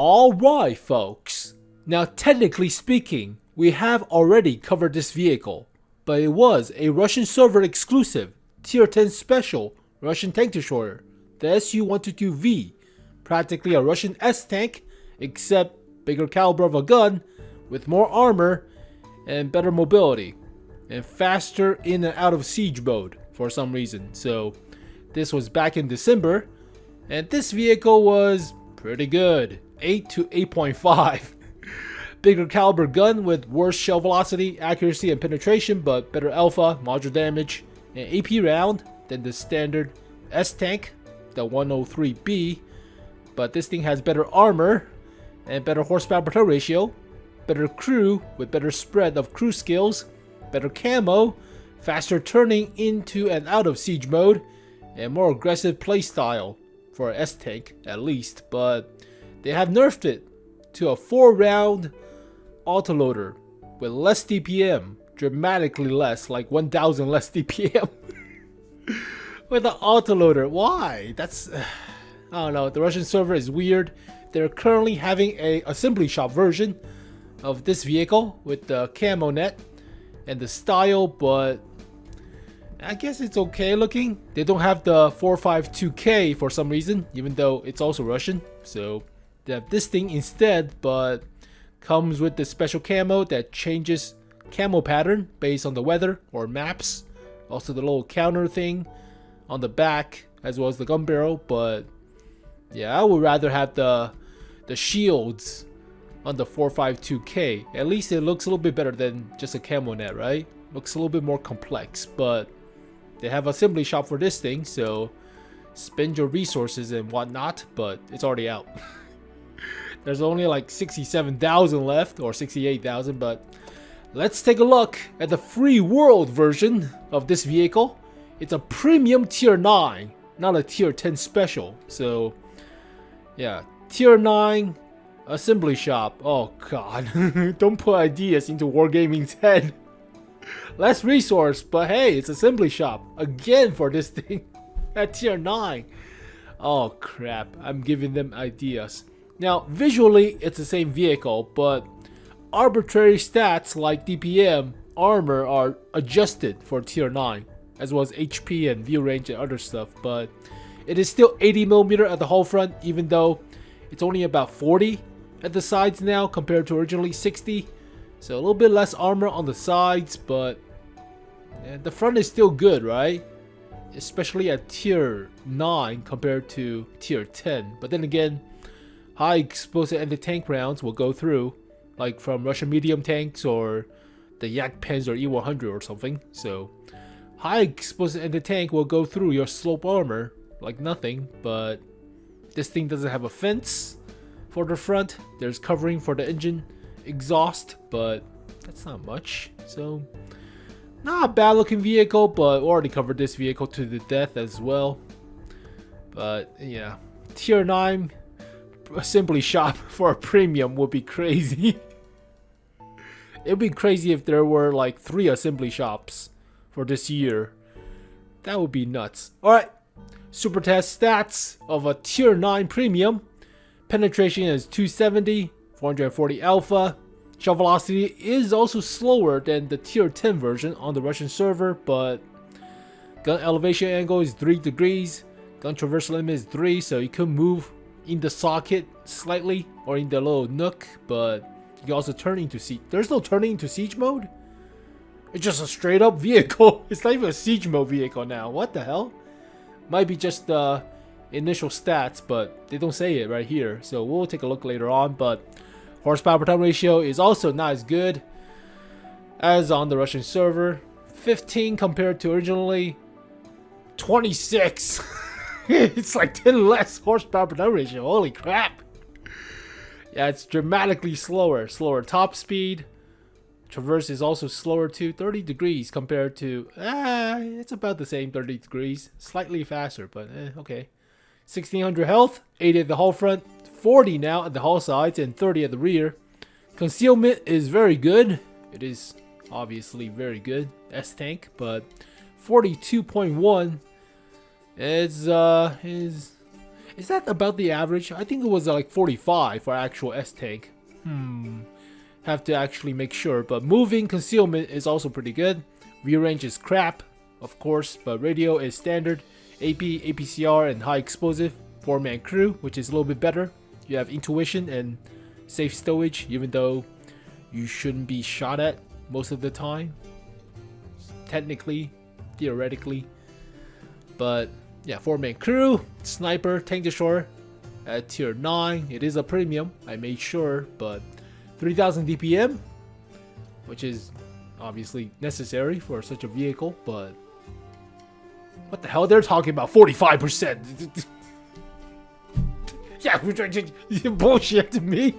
Alright folks, now technically speaking, we have already covered this vehicle, but it was a Russian server exclusive, tier 10 special Russian tank destroyer, the Su-122V, practically a Russian S-tank, except bigger caliber of a gun, with more armor, and better mobility, and faster in and out of siege mode for some reason. So this was back in December, and this vehicle was pretty good, 8 to 8.5. Bigger caliber gun with worse shell velocity, accuracy, and penetration, but better alpha, module damage, and AP round than the standard S-tank, the 103B. But this thing has better armor and better horsepower per ton ratio, better crew with better spread of crew skills, better camo, faster turning into and out of siege mode, and more aggressive playstyle for an S-tank at least. But they have nerfed it to a 4-round autoloader with less DPM, dramatically less, like 1,000 less DPM. With an autoloader, why? That's I don't know. The Russian server is weird. They're currently having a assembly shop version of this vehicle with the camo net and the style, but I guess it's okay looking. They don't have the 452K for some reason, even though it's also Russian. So they have this thing instead, but comes with the special camo that changes camo pattern based on the weather or maps. Also the little counter thing on the back, as well as the gun barrel. But yeah, I would rather have the shields on the 452K. At least it looks a little bit better than just a camo net, right? Looks a little bit more complex, but they have assembly shop for this thing, so spend your resources and whatnot, but it's already out. There's only like 67,000 left, or 68,000, but let's take a look at the free world version of this vehicle. It's a premium tier 9, not a tier 10 special. So yeah, tier 9 assembly shop. Oh god, don't put ideas into Wargaming's head. Less resource, but hey, it's assembly shop again for this thing at tier 9. Oh crap, I'm giving them ideas. Now visually it's the same vehicle, but arbitrary stats like DPM, armor are adjusted for tier 9, as well as HP and view range and other stuff. But it is still 80mm at the hull front, even though it's only about 40 at the sides now compared to originally 60. So a little bit less armor on the sides, but the front is still good, right? Especially at tier 9 compared to tier 10. But then again, high explosive anti-tank rounds will go through, like from Russian medium tanks or the Yak-Pens or E100 or something. So high explosive anti-tank will go through your slope armor like nothing. But this thing doesn't have a fence for the front. There's covering for the engine exhaust, but that's not much. So not a bad looking vehicle, but we already covered this vehicle to the death as well. But yeah, tier 9 assembly shop for a premium would be crazy. It would be crazy if there were like 3 assembly shops for this year. That would be nuts. Alright, Supertest stats of a tier 9 premium. Penetration is 270, 440 alpha. Shell velocity is also slower than the tier 10 version on the Russian server, but gun elevation angle is 3 degrees. Gun traverse limit is 3, so you could move in the socket slightly or in the little nook, but you can also turn into siege. There's no turning into siege mode. It's just a straight up vehicle. It's not even a siege mode vehicle now. What the hell? Might be just the initial stats, but they don't say it right here, so we'll take a look later on. But horsepower per ton ratio is also not as good as on the Russian server. 15 compared to originally 26. It's like 10 less horsepower per ton ratio. Holy crap. Yeah, it's dramatically slower. Slower top speed. Traverse is also slower too. 30 degrees compared to it's about the same 30 degrees. Slightly faster, but okay. 1600 health, 80 at the hull front, 40 now at the hull sides, and 30 at the rear. Concealment is very good. It is obviously very good. S-tank, but 42.1 is Is that about the average? I think it was like 45 for actual S-Tank. Have to actually make sure. But moving concealment is also pretty good. View range is crap, of course, but radio is standard. AP, APCR, and high explosive. 4-man crew, which is a little bit better. You have intuition and safe stowage, even though you shouldn't be shot at most of the time. Technically, theoretically. But yeah, 4-man crew, sniper, tank destroyer at tier 9. It is a premium, I made sure, but 3000 DPM, which is obviously necessary for such a vehicle, but what the hell? They're talking about 45%. Yeah, bullshit to me.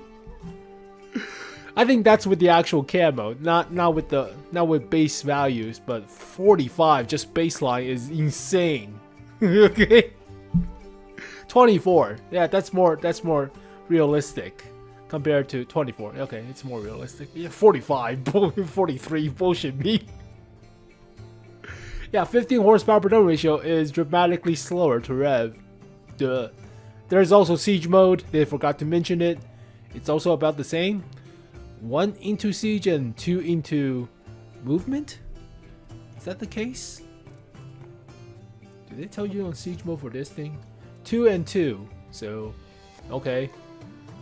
I think that's with the actual camo, not with base values, but 45 just baseline is insane. Okay. 24. Yeah, that's more realistic compared to 24. Okay, it's more realistic. Yeah, 45, 43, bullshit me. Yeah, 15 horsepower per turn ratio is dramatically slower to rev. Duh. There's also siege mode. They forgot to mention it. It's also about the same. 1 into siege and 2 into movement? Is that the case? Did they tell you on siege mode for this thing? 2 and 2. So, okay.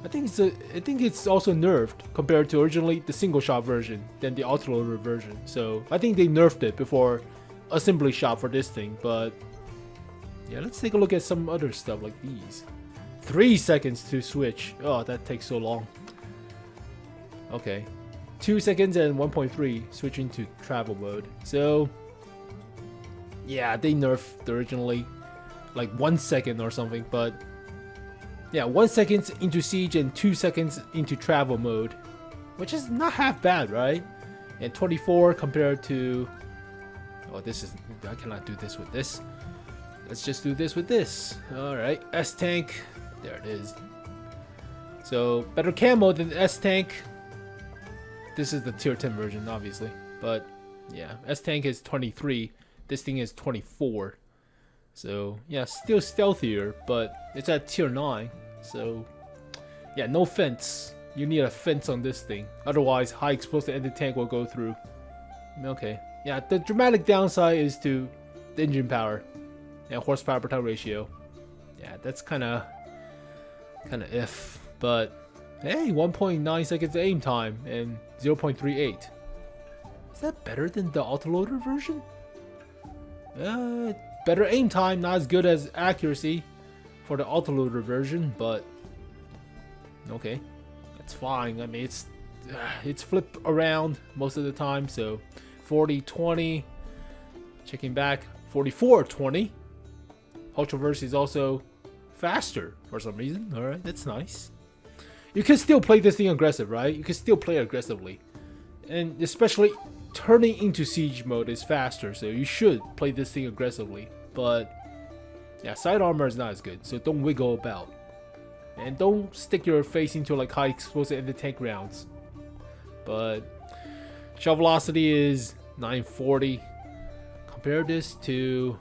I think it's also nerfed compared to originally the single shot version than the autoloader version. So I think they nerfed it before assembly shot for this thing. But yeah, let's take a look at some other stuff like these. 3 seconds to switch. Oh, that takes so long. Okay, 2 seconds and 1.3 switching to travel mode. So yeah, they nerfed originally like 1 second or something, but yeah, 1 second into siege and 2 seconds into travel mode, which is not half bad, right? And 24 compared to, oh, this is, I cannot do this with this. Let's just do this with this. All right, S-Tank, there it is. So better camo than the S-Tank. This is the tier 10 version, obviously, but yeah, S-Tank is 23. This thing is 24. So yeah, still stealthier, but it's at tier 9. So yeah, no fence. You need a fence on this thing. Otherwise, high explosive anti-tank will go through. Okay. Yeah, the dramatic downside is to the engine power and horsepower per ton ratio. Yeah, that's kind of if. But hey, 1.9 seconds aim time and 0.38. Is that better than the autoloader version? Better aim time, not as good as accuracy for the autoloader version, but okay, that's fine. I mean, it's flip around most of the time, so 40-20. Checking back, 44-20. Ultraverse is also faster for some reason. All right, that's nice. You can still play this thing aggressive, right? You can still play aggressively, and especially turning into siege mode is faster, so you should play this thing aggressively. But yeah, side armor is not as good, so don't wiggle about, and don't stick your face into like high explosive anti-tank rounds. But shell velocity is 940. Compare this to,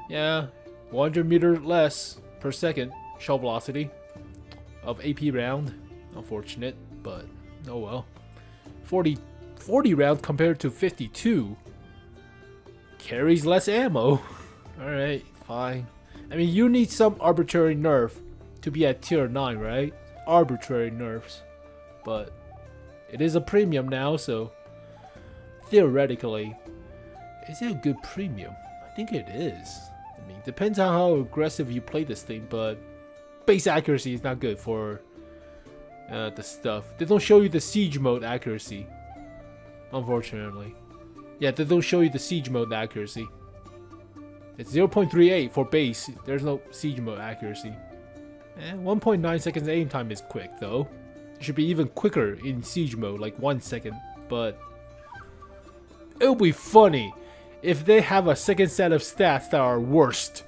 yeah, 100 meter less per second shell velocity of AP round. Unfortunate, but oh well. 40 round compared to 52 carries less ammo. Alright, fine. I mean, you need some arbitrary nerf to be at tier 9, right? Arbitrary nerfs. But it is a premium now, so theoretically, is it a good premium? I think it is. I mean, depends on how aggressive you play this thing, but base accuracy is not good for the stuff. They don't show you the siege mode accuracy, unfortunately. Yeah, they don't show you the siege mode accuracy. It's 0.38 for base. There's no siege mode accuracy. 1.9 seconds aim time is quick though. It should be even quicker in siege mode, like 1 second. But it'll be funny if they have a second set of stats that are worst,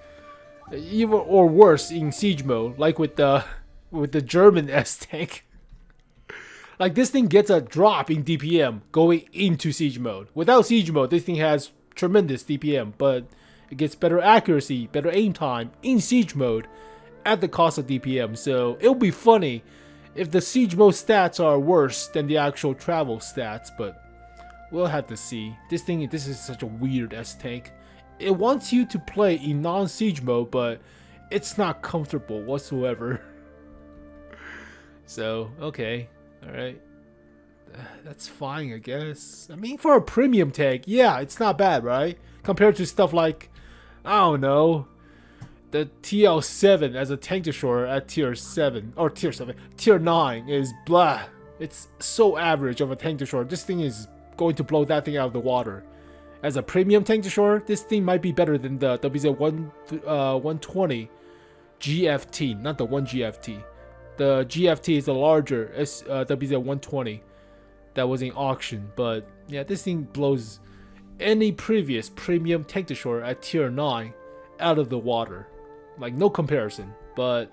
even or worse in siege mode, like with the German S-Tank. Like this thing gets a drop in DPM going into siege mode. Without siege mode, this thing has tremendous DPM, but it gets better accuracy, better aim time in siege mode, at the cost of DPM. So it'll be funny if the siege mode stats are worse than the actual travel stats, but we'll have to see. This is such a weird S-Tank. It wants you to play in non-siege mode, but it's not comfortable whatsoever. So, okay. Alright. That's fine, I guess. I mean, for a premium tank, yeah, it's not bad, right? Compared to stuff like, I don't know, the TL7 as a tank destroyer at tier 7, or tier 9 is blah. It's so average of a tank destroyer. This thing is going to blow that thing out of the water. As a premium tank destroyer, this thing might be better than the WZ-120 GFT, not the 1GFT. The GFT is a larger WZ-120 that was in auction, but yeah, this thing blows any previous premium tank destroyer at tier 9 out of the water. Like, no comparison. But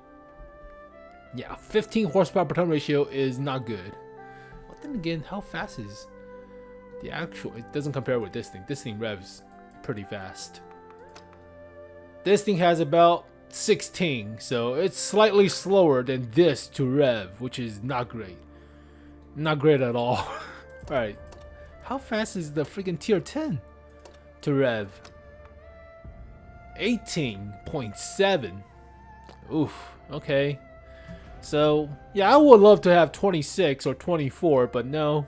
yeah, 15 horsepower per ton ratio is not good. But then again, how fast is the actual? It doesn't compare with this thing. This thing revs pretty fast. This thing has about 16, so it's slightly slower than this to rev, which is not great. Not great at all. Alright, how fast is the freaking tier 10 to rev? 18.7. Oof, okay. So, yeah, I would love to have 26 or 24, but no.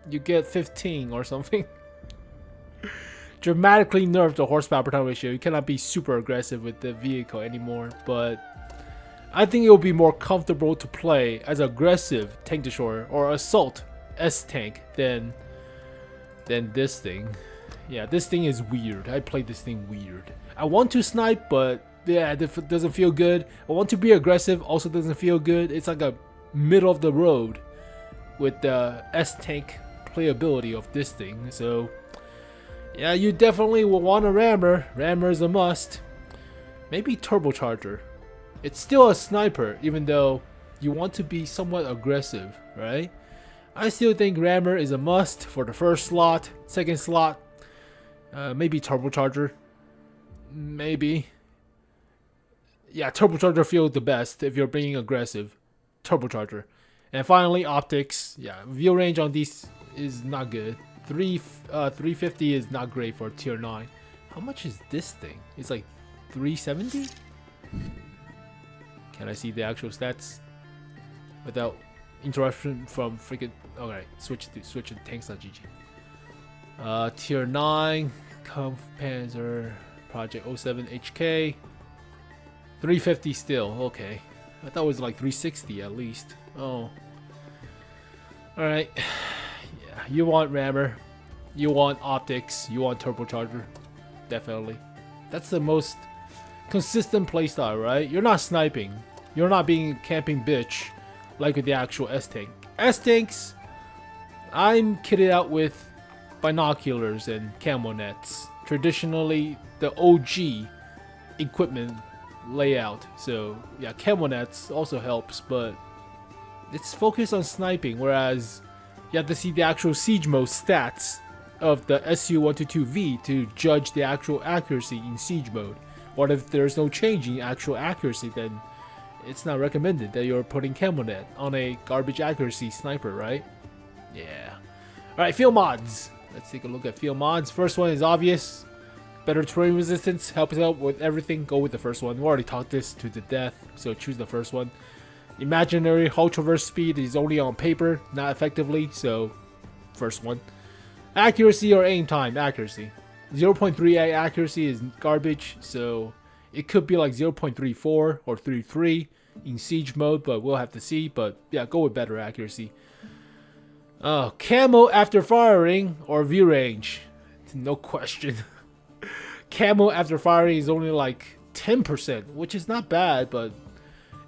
You get 15 or something. Dramatically nerfed the horsepower per ton ratio. You cannot be super aggressive with the vehicle anymore, but I think it will be more comfortable to play as aggressive tank destroyer or assault S-Tank than this thing. Yeah, this thing is weird. I played this thing weird. I want to snipe, but yeah, it doesn't feel good. I want to be aggressive, also doesn't feel good. It's like a middle of the road with the S-Tank playability of this thing. So yeah, you definitely will want a rammer. Rammer is a must. Maybe turbocharger. It's still a sniper, even though you want to be somewhat aggressive, right? I still think rammer is a must for the first slot. Second slot, maybe turbocharger. Maybe. Yeah, turbocharger feels the best if you're being aggressive. Turbocharger. And finally, optics. Yeah, view range on these is not good. 350 is not great for tier 9. How much is this thing? It's like 370? Can I see the actual stats without interruption from freaking? Alright, switch to tanks.gg. Tier 9 Kampf Panzer Project 07 HK 350 still. Okay, I thought it was like 360 at least. Oh, alright. Yeah, you want rammer, you want optics, you want turbocharger. Definitely. That's the most consistent playstyle, right? You're not sniping. You're not being a camping bitch like with the actual S-Tank. S-Tanks, I'm kitted out with binoculars and camo nets. Traditionally, the OG equipment layout. So yeah, camo nets also helps, but it's focused on sniping, whereas you have to see the actual siege mode stats of the SU-122V to judge the actual accuracy in siege mode. What if there's no change in actual accuracy, then it's not recommended that you're putting camo net on a garbage accuracy sniper, right? Yeah. Alright, field mods. Let's take a look at field mods. First one is obvious. Better terrain resistance, helps out with everything. Go with the first one. We already talked this to the death, so choose the first one. Imaginary hull traverse speed is only on paper, not effectively, so first one. Accuracy or aim time, accuracy. 0.38 accuracy is garbage, so it could be like 0.34 or 3.3 in siege mode, but we'll have to see. But yeah, go with better accuracy. Camo after firing or view range, no question. Camo after firing is only like 10%, which is not bad, but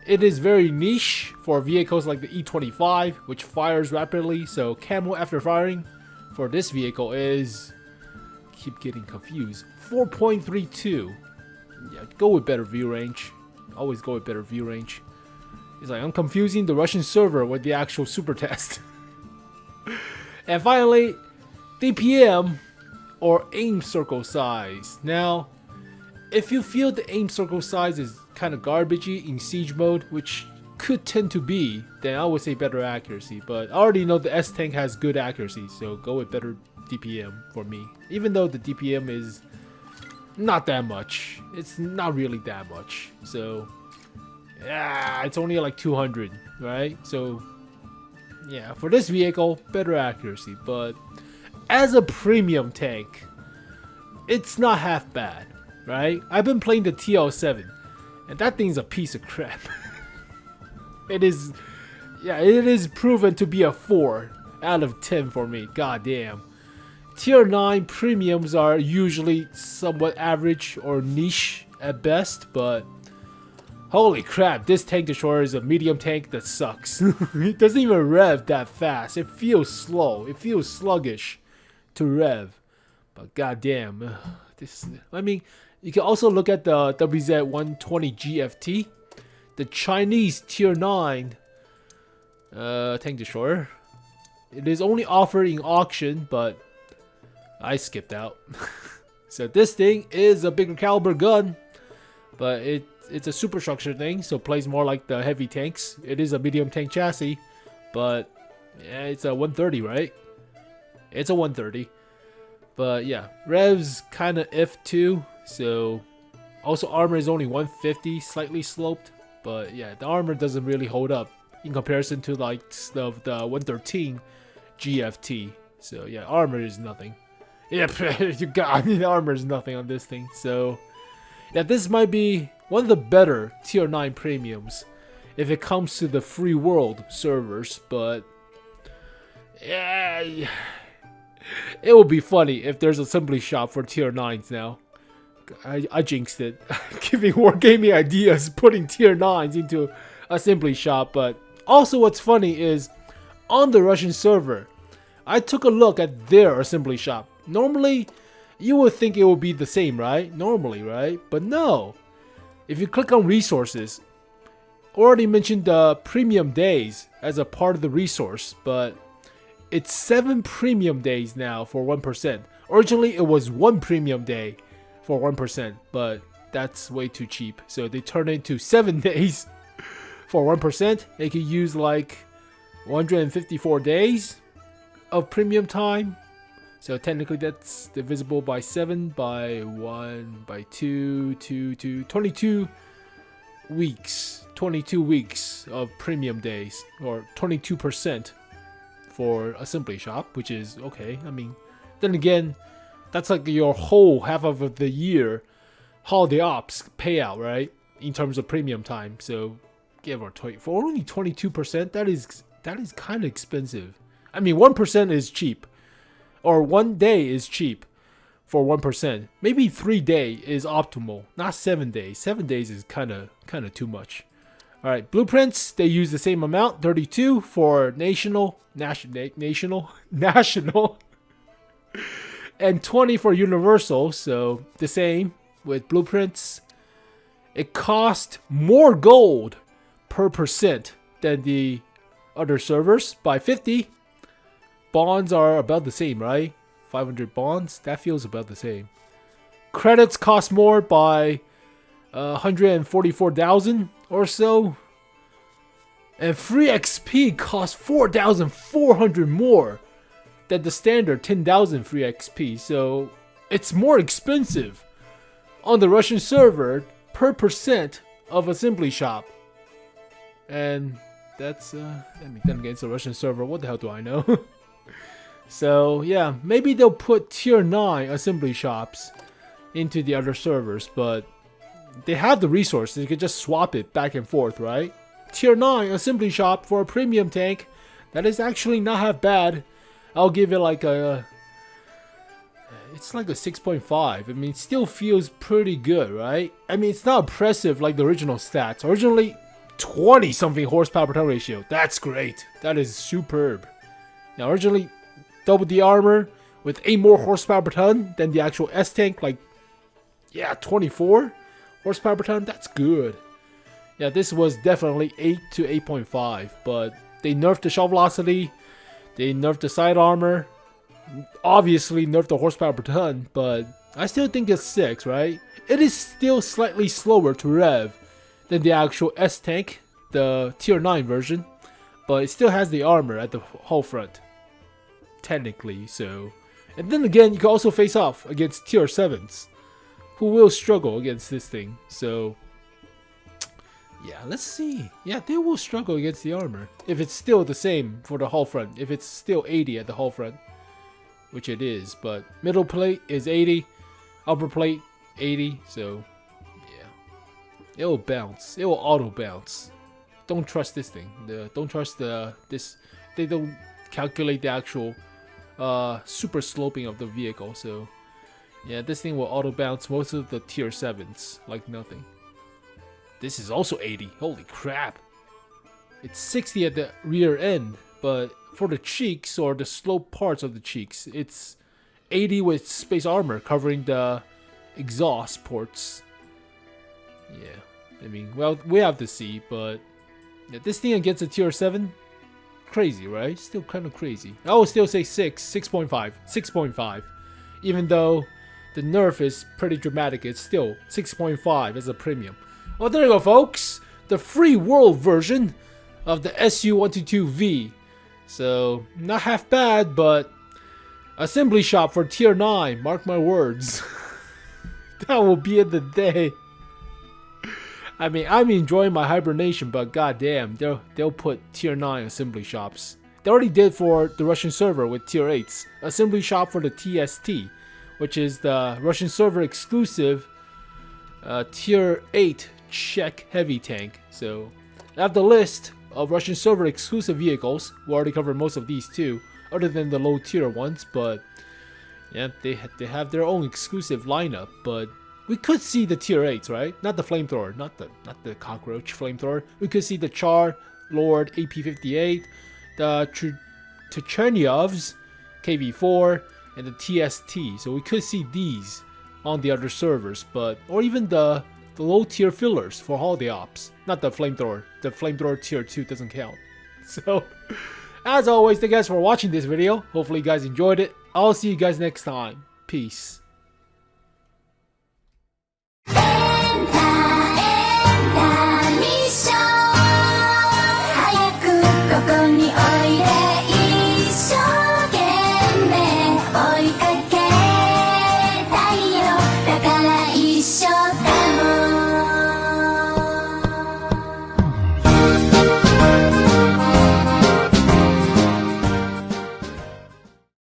it is very niche for vehicles like the E25, which fires rapidly. So camo after firing for this vehicle is, keep getting confused, 4.32. Yeah, go with better view range. Always go with better view range. It's like I'm confusing the Russian server with the actual Supertest. And finally, DPM or aim circle size. Now, if you feel the aim circle size is kind of garbagey in siege mode, which could tend to be, then I would say better accuracy. But I already know the S tank has good accuracy, so go with better DPM for me. Even though the DPM is not that much, it's not really that much. So yeah, it's only like 200, right? So yeah, for this vehicle, better accuracy. But as a premium tank, it's not half bad, right? I've been playing the TL7, and that thing's a piece of crap. It is, yeah, it is proven to be a 4 out of 10 for me. God damn. Tier 9 premiums are usually somewhat average or niche at best, but holy crap, this tank destroyer is a medium tank that sucks. It doesn't even rev that fast. It feels slow. It feels sluggish to rev. But goddamn, this. I mean, you can also look at the WZ-120 GFT, the Chinese Tier 9 tank destroyer. It is only offered in auction, but I skipped out. So this thing is a bigger caliber gun, but it's a superstructure thing, so it plays more like the heavy tanks. It is a medium tank chassis, but yeah, it's a 130, right? It's a 130. But yeah, revs kind of if too. So also armor is only 150, slightly sloped. But yeah, the armor doesn't really hold up in comparison to like the 113 GFT. So yeah, armor is nothing. Yeah, you got the armor is nothing on this thing. So yeah, this might be one of the better Tier 9 premiums if it comes to the free world servers. But yeah, it will be funny if there's assembly shop for Tier 9s now. I jinxed it. Giving wargaming ideas, putting Tier 9s into assembly shop. But also what's funny is, on the Russian server, I took a look at their assembly shop. Normally, you would think it would be the same, right? Normally, right? But no. If you click on resources, already mentioned the premium days as a part of the resource, but it's 7 premium days now for 1%. Originally, it was 1 premium day for 1%, but that's way too cheap. So they turned it into 7 days for 1%. They could use like 154 days of premium time. So technically that's divisible by 7, by 1, by 2, 22 weeks. 22 weeks of premium days, or 22% for assembly shop, which is okay. I mean, then again, that's like your whole half of the year holiday ops payout, right? In terms of premium time. So give or take, for only 22%, that is kind of expensive. I mean, 1% is cheap, or 1 day is cheap for 1%. Maybe 3 days is optimal, not 7 days. 7 days is kind of too much. All right, blueprints, they use the same amount, 32 for national, and 20 for universal. So the same with blueprints. It costs more gold per percent than the other servers by 50. Bonds are about the same, right? 500 bonds, that feels about the same. Credits cost more by 144,000 or so. And free XP costs 4,400 more than the standard 10,000 free XP. So it's more expensive on the Russian server per percent of assembly shop. And that's, I mean, then again, it's a Russian server. What the hell do I know? So yeah, maybe they'll put Tier 9 assembly shops into the other servers, but they have the resources. You can just swap it back and forth, right? Tier 9 assembly shop for a premium tank, that is actually not half bad. I'll give it like a, it's like a 6.5. I mean, it still feels pretty good, right? I mean, it's not impressive like the original stats. Originally 20 something horsepower per ton ratio. That's great. That is superb. Now originally double the armor with 8 more horsepower per ton than the actual S tank, like, yeah, 24 horsepower per ton. That's good. Yeah, this was definitely 8 to 8.5, but they nerfed the shell velocity, they nerfed the side armor, obviously nerfed the horsepower per ton, but I still think it's 6, right? It is still slightly slower to rev than the actual S tank, the tier 9 version, but it still has the armor at the hull front, technically. So, and then again, you can also face off against tier 7s, who will struggle against this thing. So, yeah, let's see. Yeah, they will struggle against the armor if it's still the same for the hull front. If it's still 80 at the hull front, which it is, but middle plate is 80, upper plate 80. So, yeah, it will bounce. It will auto bounce. Don't trust this thing. Don't trust this. They don't calculate the actual super sloping of the vehicle. So, yeah, this thing will auto bounce most of the tier 7s like nothing. This is also 80. Holy crap. It's 60 at the rear end, but for the cheeks or the slope parts of the cheeks, it's 80 with space armor covering the exhaust ports. Yeah, I mean, well, we have to see, but yeah, this thing against a tier 7, crazy, right? Still kind of crazy. I would still say 6.5, 6.5. Even though the nerf is pretty dramatic, it's still 6.5 as a premium. Well, there you go, folks. The free world version of the SU-122V. So, not half bad, but assembly shop for tier 9. Mark my words. That will be in the day. I mean, I'm enjoying my hibernation, but goddamn, they'll put tier 9 assembly shops. They already did for the Russian server with tier 8s. Assembly shop for the TST, which is the Russian server exclusive tier 8 Czech heavy tank. So I have the list of Russian server exclusive vehicles. We already covered most of these too, other than the low tier ones, but yeah, they have their own exclusive lineup. But we could see the tier 8s, right? Not the flamethrower, not the cockroach flamethrower. We could see the Char Lord AP58, the Chernyovs KV4, and the TST. So we could see these on the other servers, but or even the low tier fillers for holiday ops. Not the flamethrower. The flamethrower tier 2 doesn't count. So, as always, thank you guys for watching this video. Hopefully you guys enjoyed it. I'll see you guys next time. Peace.